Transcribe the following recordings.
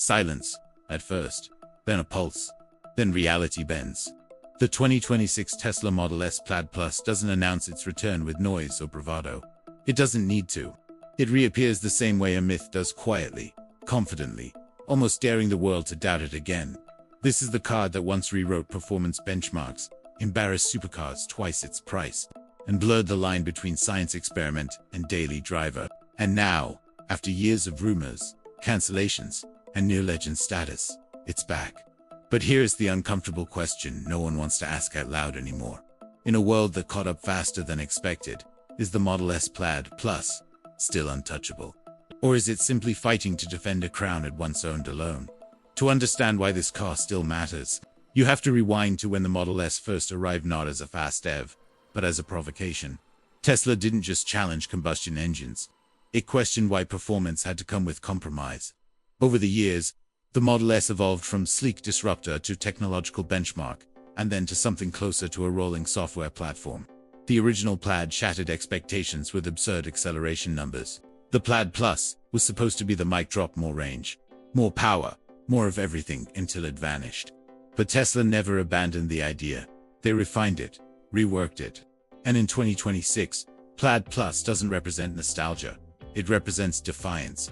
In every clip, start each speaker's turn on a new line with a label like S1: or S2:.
S1: Silence, at first, then a pulse, then reality bends. The 2026 Tesla Model S Plaid Plus doesn't announce its return with noise or bravado. It doesn't need to. It reappears the same way a myth does, quietly, confidently, almost daring the world to doubt it again. This is the car that once rewrote performance benchmarks, embarrassed supercars twice its price, and blurred the line between science experiment and daily driver. And now, after years of rumors, cancellations, and near-legend status, it's back. But here's the uncomfortable question no one wants to ask out loud anymore. In a world that caught up faster than expected, is the Model S Plaid Plus still untouchable? Or is it simply fighting to defend a crown it once owned alone? To understand why this car still matters, you have to rewind to when the Model S first arrived, not as a fast EV, but as a provocation. Tesla didn't just challenge combustion engines. It questioned why performance had to come with compromise. Over the years, the Model S evolved from sleek disruptor to technological benchmark, and then to something closer to a rolling software platform. The original Plaid shattered expectations with absurd acceleration numbers. The Plaid Plus was supposed to be the mic drop: more range, more power, more of everything, until it vanished. But Tesla never abandoned the idea. They refined it, reworked it. And in 2026, Plaid Plus doesn't represent nostalgia. It represents defiance.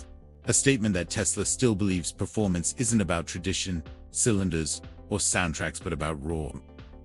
S1: A statement that Tesla still believes performance isn't about tradition, cylinders, or soundtracks, but about raw,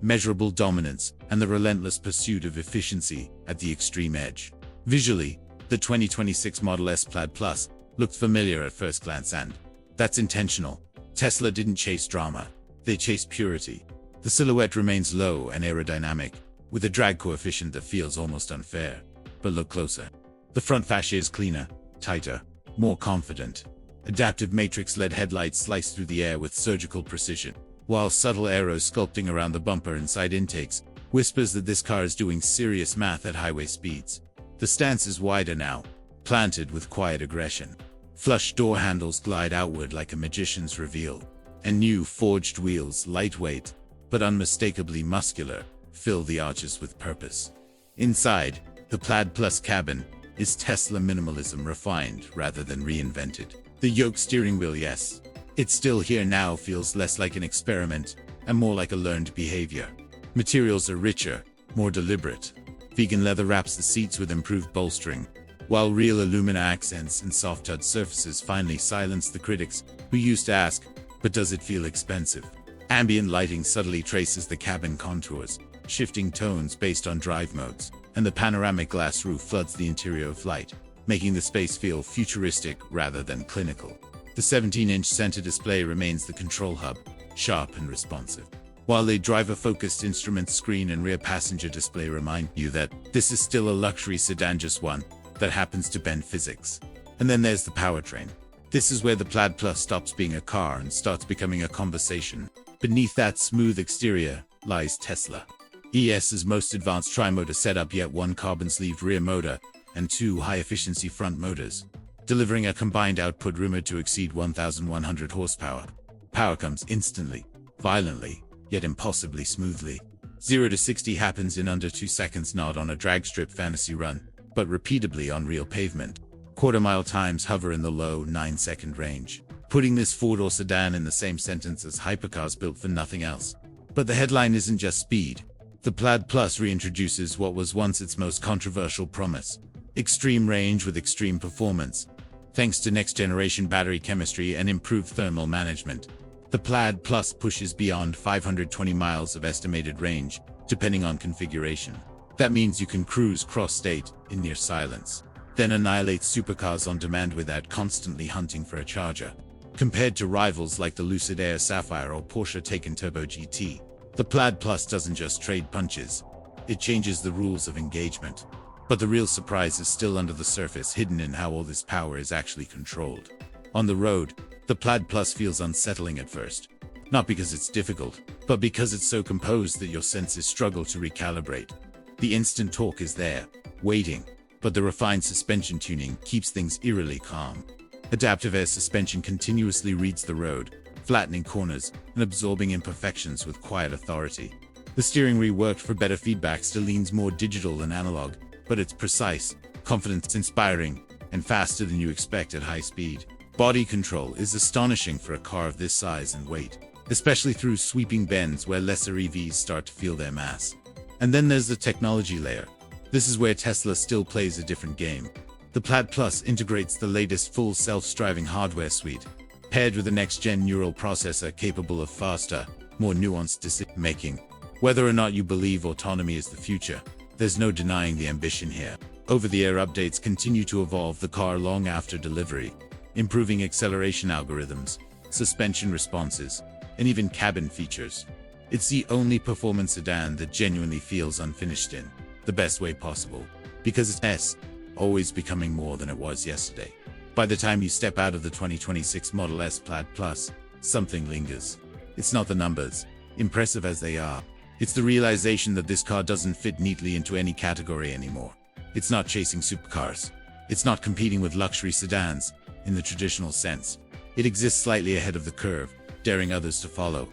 S1: measurable dominance and the relentless pursuit of efficiency at the extreme edge. Visually, the 2026 Model S Plaid Plus looked familiar at first glance, and that's intentional. Tesla didn't chase drama. They chased purity. The silhouette remains low and aerodynamic, with a drag coefficient that feels almost unfair. But look closer. The front fascia is cleaner, tighter, more confident. Adaptive matrix-led headlights slice through the air with surgical precision, while subtle arrows sculpting around the bumper and side intakes whispers that this car is doing serious math at highway speeds. The stance is wider now, planted with quiet aggression. Flush door handles glide outward like a magician's reveal, and new forged wheels, lightweight but unmistakably muscular, fill the arches with purpose. Inside, the Plaid Plus cabin is Tesla minimalism refined rather than reinvented. The yoke steering wheel, yes, it's still here now, feels less like an experiment and more like a learned behavior. Materials are richer, more deliberate. Vegan leather wraps the seats with improved bolstering, while real alumina accents and soft-touch surfaces finally silence the critics who used to ask, but does it feel expensive? Ambient lighting subtly traces the cabin contours, shifting tones based on drive modes, and the panoramic glass roof floods the interior of light, making the space feel futuristic rather than clinical. The 17-inch center display remains the control hub, sharp and responsive, while the driver-focused instrument screen and rear passenger display remind you that this is still a luxury sedan, just one that happens to bend physics. And then there's the powertrain. This is where the Plaid Plus stops being a car and starts becoming a conversation. Beneath that smooth exterior lies Tesla. ES's most advanced tri-motor setup, yet one carbon-sleeved rear motor and two high-efficiency front motors, delivering a combined output rumored to exceed 1,100 horsepower. Power comes instantly, violently, yet impossibly smoothly. 0 to 60 happens in under 2 seconds, not on a drag strip fantasy run, but repeatably on real pavement. Quarter-mile times hover in the low 9-second range, putting this four-door sedan in the same sentence as hypercars built for nothing else. But the headline isn't just speed. The Plaid Plus reintroduces what was once its most controversial promise: extreme range with extreme performance. Thanks to next-generation battery chemistry and improved thermal management, the Plaid Plus pushes beyond 520 miles of estimated range, depending on configuration. That means you can cruise cross-state in near silence, then annihilate supercars on demand without constantly hunting for a charger. Compared to rivals like the Lucid Air Sapphire or Porsche Taycan Turbo GT, the Plaid Plus doesn't just trade punches, it changes the rules of engagement. But the real surprise is still under the surface, hidden in how all this power is actually controlled. On the road, the Plaid Plus feels unsettling at first. Not because it's difficult, but because it's so composed that your senses struggle to recalibrate. The instant torque is there, waiting, but the refined suspension tuning keeps things eerily calm. Adaptive air suspension continuously reads the road, flattening corners and absorbing imperfections with quiet authority. The steering reworked for better feedback still leans more digital than analog, but it's precise, confidence-inspiring, and faster than you expect at high speed. Body control is astonishing for a car of this size and weight, especially through sweeping bends where lesser EVs start to feel their mass. And then there's the technology layer. This is where Tesla still plays a different game. The Plaid Plus integrates the latest full self-driving hardware suite, paired with a next-gen neural processor capable of faster, more nuanced decision-making. Whether or not you believe autonomy is the future, there's no denying the ambition here. Over-the-air updates continue to evolve the car long after delivery, improving acceleration algorithms, suspension responses, and even cabin features. It's the only performance sedan that genuinely feels unfinished in the best way possible, because it's always becoming more than it was yesterday. By the time you step out of the 2026 Model S Plaid Plus, something lingers. It's not the numbers, impressive as they are. It's the realization that this car doesn't fit neatly into any category anymore. It's not chasing supercars. It's not competing with luxury sedans in the traditional sense. It exists slightly ahead of the curve, daring others to follow.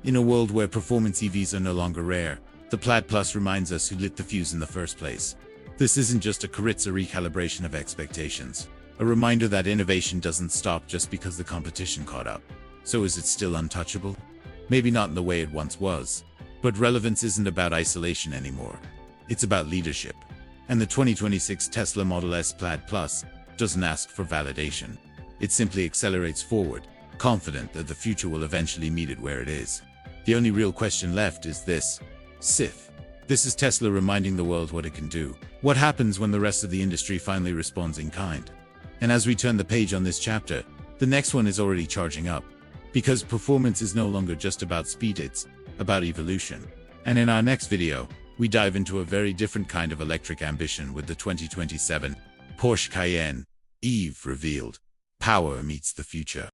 S1: In a world where performance EVs are no longer rare, the Plaid Plus reminds us who lit the fuse in the first place. This isn't just a Caritza recalibration of expectations, a reminder that innovation doesn't stop just because the competition caught up. So is it still untouchable? Maybe not in the way it once was, but relevance isn't about isolation anymore. It's about leadership. And the 2026 Tesla Model S Plaid Plus doesn't ask for validation. It simply accelerates forward, confident that the future will eventually meet it where it is. The only real question left is this: Sith. This is Tesla reminding the world what it can do. What happens when the rest of the industry finally responds in kind? And as we turn the page on this chapter, the next one is already charging up. Because performance is no longer just about speed, it's about evolution. And in our next video, we dive into a very different kind of electric ambition with the 2027 Porsche Cayenne EV revealed. Power meets the future.